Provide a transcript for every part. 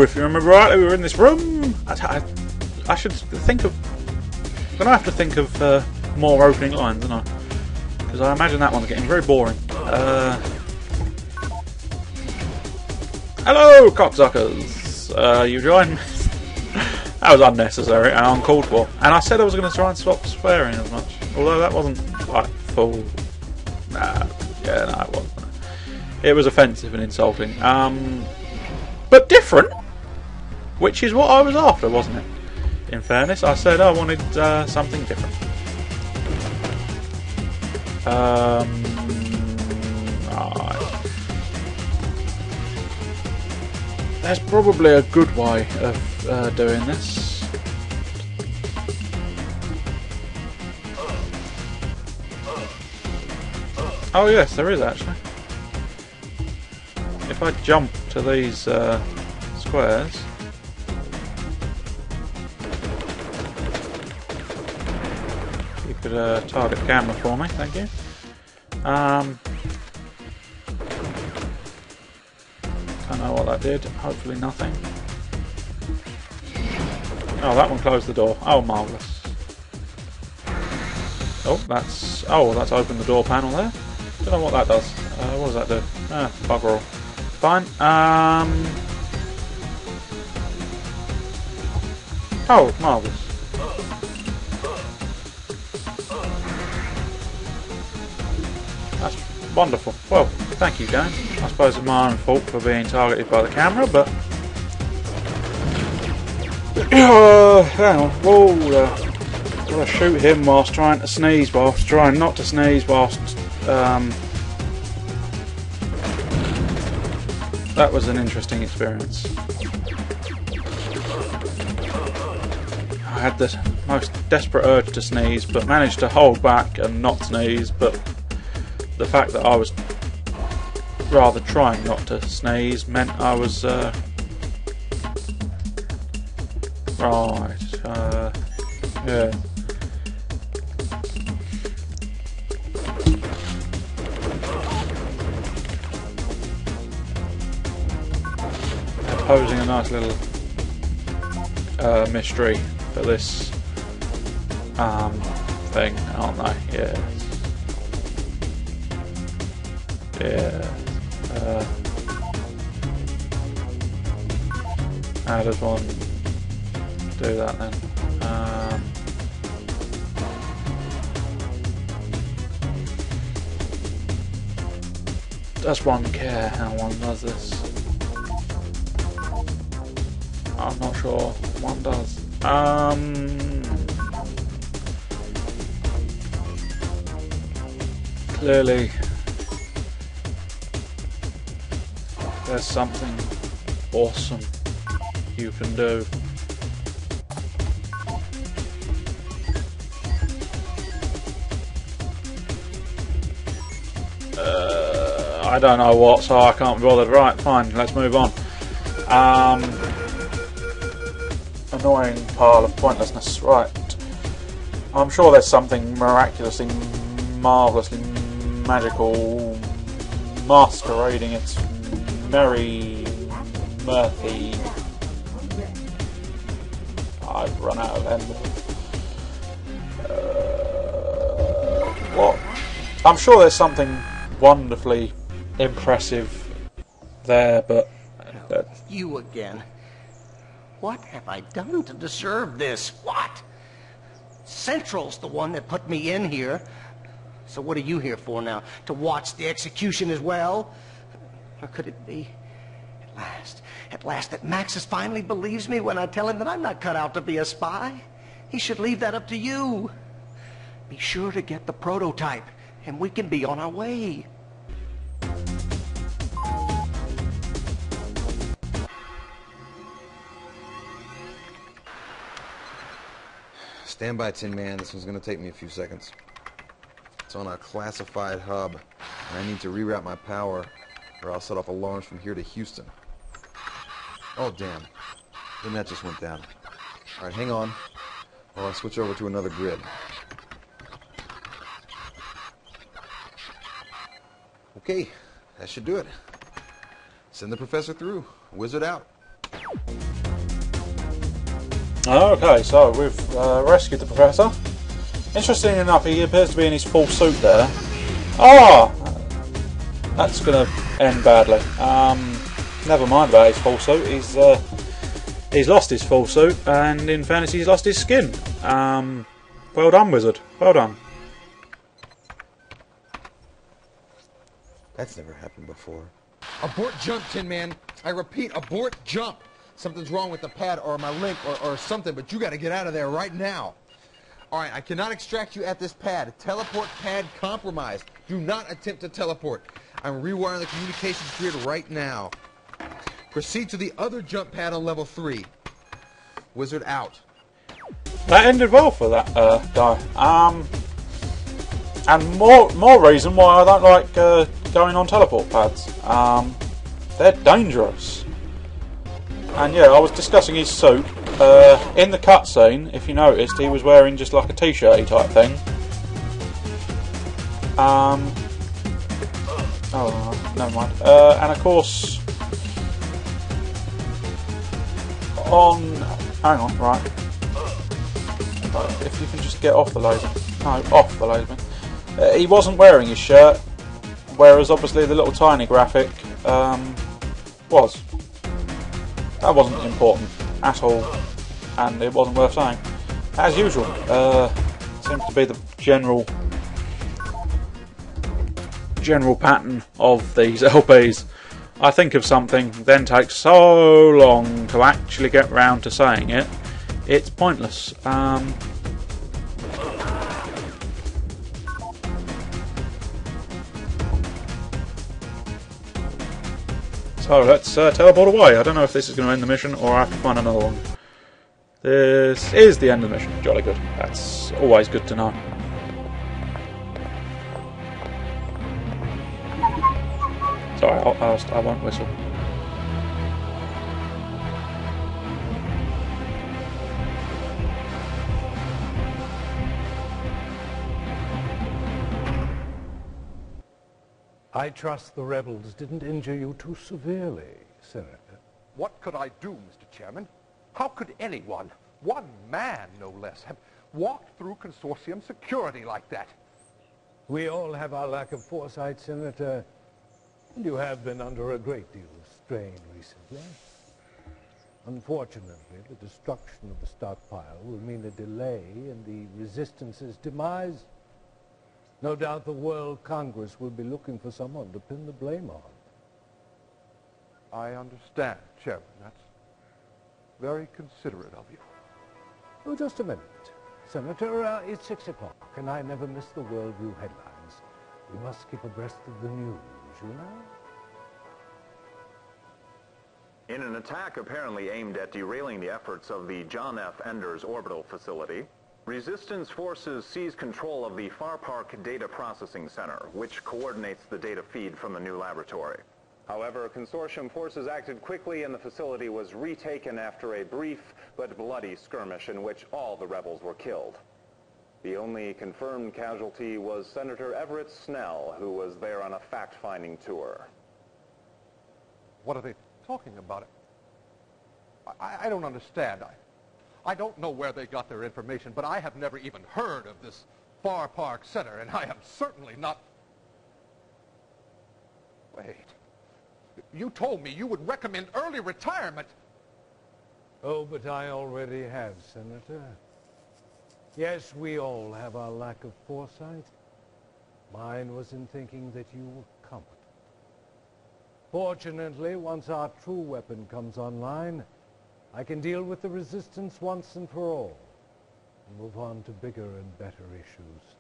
if you remember rightly, we were in this room. I should think of... I'm going to have to think of more opening lines, aren't I? Because I imagine that one's getting very boring. Hello, cocksuckers! You joined me. That was unnecessary and uncalled for. And I said I was going to try and stop swearing as much. Although that wasn't, like, full... no, it wasn't. It was offensive and insulting. But different! Which is what I was after, wasn't it? In fairness, I said I wanted something different. Right. There's probably a good way of doing this. Oh yes, there is actually. If I jump to these squares, you could target the camera for me, thank you. Don't know what that did, hopefully nothing. Oh, that one closed the door. Oh, marvellous. Oh, that's opened the door panel there. Don't know what that does. What does that do? Ah, bugger all. Fine. Oh, marvellous. That's wonderful. Well, thank you, game. I suppose it's my own fault for being targeted by the camera, but... hang on. Whoa, gotta shoot him whilst trying to sneeze, whilst trying not to sneeze, whilst... That was an interesting experience. I had the most desperate urge to sneeze, but managed to hold back and not sneeze, but the fact that I was rather trying not to sneeze meant I was right, yeah. Posing a nice little mystery for this thing, aren't they? Yes. Yeah. How does one do that then? Does one care how one does this? I'm not sure one does. Clearly there's something awesome you can do. I don't know what, so I can't be bothered. Right, fine, let's move on. Annoying pile of pointlessness. Right. I'm sure there's something miraculously, marvellously magical masquerading its merry, mirthy... I've run out of envelope. What? I'm sure there's something wonderfully impressive there, but... You again. What have I done to deserve this? What? Central's the one that put me in here. So what are you here for now? To watch the execution as well? Or could it be, at last that Maxis finally believes me when I tell him that I'm not cut out to be a spy? He should leave that up to you. Be sure to get the prototype, and we can be on our way. Stand by, Tin Man. This one's going to take me a few seconds. It's on a classified hub, and I need to reroute my power, or I'll set off alarms from here to Houston. Oh, damn. The net just went down. Alright, hang on, while I switch over to another grid. Okay, that should do it. Send the professor through. Wizard out. Okay, so we've rescued the Professor. Interestingly enough, he appears to be in his full suit there. Ah! That's going to end badly. Never mind about his full suit. He's lost his full suit, and in fairness, he's lost his skin. Well done, Wizard. Well done. That's never happened before. Abort jump, Tin Man. I repeat, abort jump. Something's wrong with the pad or my link or something, but you gotta get out of there right now. Alright, I cannot extract you at this pad. Teleport pad compromised. Do not attempt to teleport. I'm rewiring the communications grid right now. Proceed to the other jump pad on level 3. Wizard out. That ended well for that guy. And more reason why I don't like going on teleport pads. They're dangerous. And yeah, I was discussing his suit. In the cutscene, if you noticed, he was wearing just like a t-shirty type thing. Oh, never mind. And of course, hang on, right. If you can just get off the laser. No, off the laser. He wasn't wearing his shirt, whereas obviously the little tiny graphic was. That wasn't important at all, and it wasn't worth saying. As usual, seems to be the general pattern of these LPs. I think of something, then takes so long to actually get round to saying it, it's pointless. So let's teleport away. I don't know if this is going to end the mission or I have to find another one. This is the end of the mission. Jolly good. That's always good to know. Sorry, I won't whistle. I trust the rebels didn't injure you too severely, Senator. What could I do, Mr. Chairman? How could anyone, one man no less, have walked through consortium security like that? We all have our lack of foresight, Senator. You have been under a great deal of strain recently. Unfortunately, the destruction of the stockpile will mean a delay in the Resistance's demise. No doubt the World Congress will be looking for someone to pin the blame on. I understand, Chairman. That's very considerate of you. Oh, just a minute. Senator, it's 6 o'clock, and I never miss the World View headlines. We must keep abreast of the news, you know? In an attack apparently aimed at derailing the efforts of the John F. Enders orbital facility, Resistance forces seized control of the Far Park Data Processing Center, which coordinates the data feed from the new laboratory. However, Consortium forces acted quickly and the facility was retaken after a brief but bloody skirmish in which all the rebels were killed. The only confirmed casualty was Senator Everett Snell, who was there on a fact-finding tour. What are they talking about? I don't understand. I don't know where they got their information, but I have never even heard of this Far Park Center, and I am certainly not... Wait. You told me you would recommend early retirement. Oh, but I already have, Senator. Yes, we all have our lack of foresight. Mine was in thinking that you were competent. Fortunately, once our true weapon comes online, I can deal with the Resistance once and for all, and move on to bigger and better issues.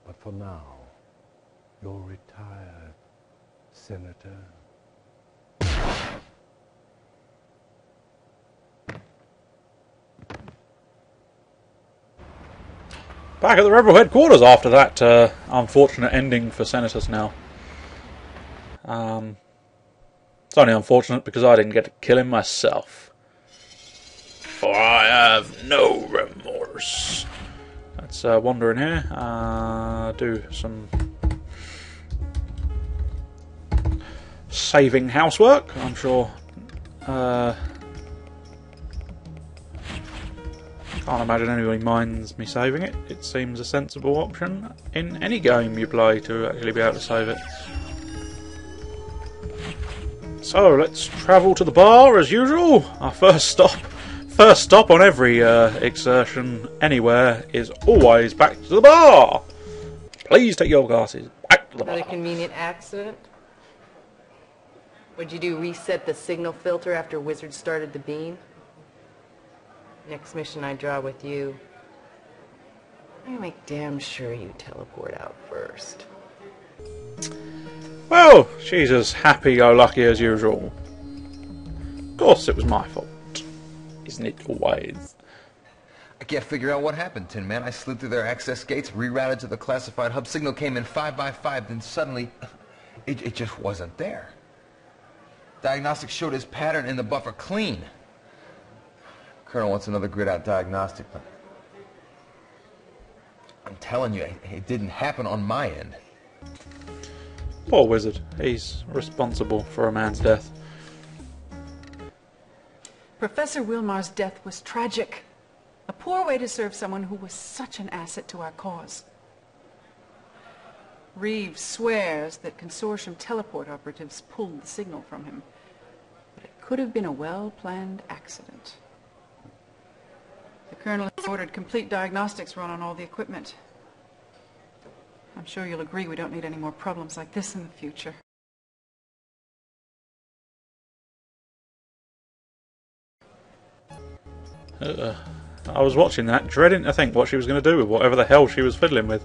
But for now, you're retired, Senator. Back at the Rebel headquarters after that unfortunate ending for Senator Snell. It's only unfortunate because I didn't get to kill him myself. For I have no remorse. Let's wander in here. Do some saving housework. I'm sure Can't imagine anybody minds me saving it. It seems a sensible option in any game you play to actually be able to save it. So let's travel to the bar as usual. Our first stop on every exertion anywhere is always back to the bar. Please take your glasses back to the bar. Another convenient accident? What'd you do, reset the signal filter after Wizard started the beam? Next mission I draw with you, I make damn sure you teleport out first. Well, she's as happy-go-lucky as usual. Of course it was my fault. Isn't it always? I can't figure out what happened, Tin Man. I slid through their access gates, rerouted to the classified hub. Signal came in 5 by 5, then suddenly, it just wasn't there. Diagnostics showed his pattern in the buffer clean. Colonel wants another grid-out diagnostic. I'm telling you, it didn't happen on my end. Poor Wizard. He's responsible for a man's death. Professor Wilmar's death was tragic. A poor way to serve someone who was such an asset to our cause. Reeves swears that consortium teleport operatives pulled the signal from him. But it could have been a well-planned accident. The Colonel has ordered complete diagnostics run on all the equipment. I'm sure you'll agree we don't need any more problems like this in the future. I was watching that, dreading to think what she was going to do with whatever the hell she was fiddling with.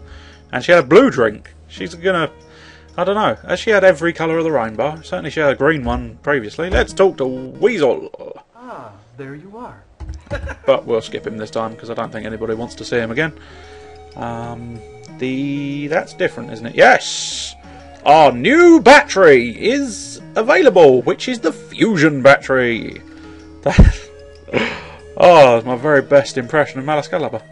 And she had a blue drink. She's going to... I don't know. Has she had every colour of the rainbow? Certainly she had a green one previously. Let's talk to Weasel. Ah, there you are. But we'll skip him this time because I don't think anybody wants to see him again. That's different, isn't it? Yes! Our new battery is available, which is the fusion battery. Oh, that's my very best impression of Malacalaba.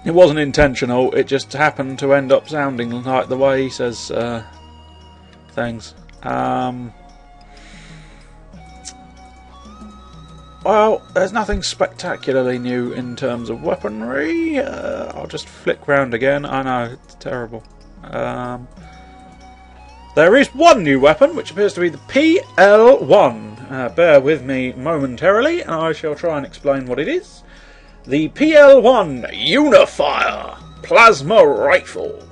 It wasn't intentional, it just happened to end up sounding like the way he says things. Well, there's nothing spectacularly new in terms of weaponry. I'll just flick round again. I know, it's terrible. There is one new weapon, which appears to be the PL1. Bear with me momentarily, and I shall try and explain what it is. The PL1 Unifier Plasma Rifle.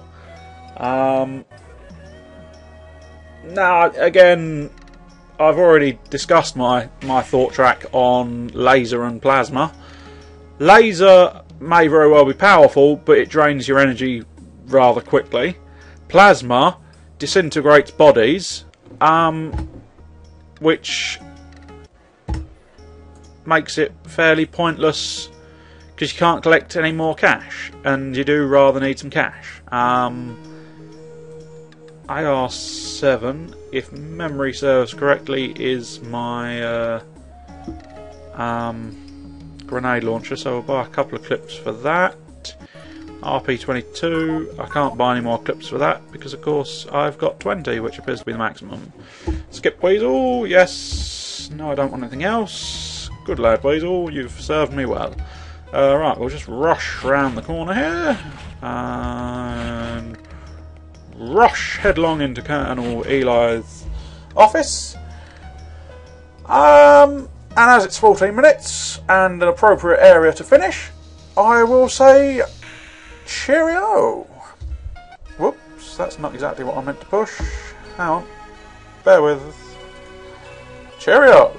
Now, again, I've already discussed my thought track on laser and plasma. Laser may very well be powerful, but it drains your energy rather quickly. Plasma disintegrates bodies, which makes it fairly pointless because you can't collect any more cash, and you do rather need some cash. AR-7, if memory serves correctly, is my grenade launcher, so I'll buy a couple of clips for that. RP22, I can't buy any more clips for that because of course I've got 20, which appears to be the maximum. Skip Weasel, yes. No, I don't want anything else. Good lad Weasel, you've served me well. Right, we'll just rush round the corner here and rush headlong into Colonel Eli's office. And as it's 14 minutes and an appropriate area to finish, I will say cheerio. Whoops, that's not exactly what I meant to push. Hang on. Bear with. Cheerio.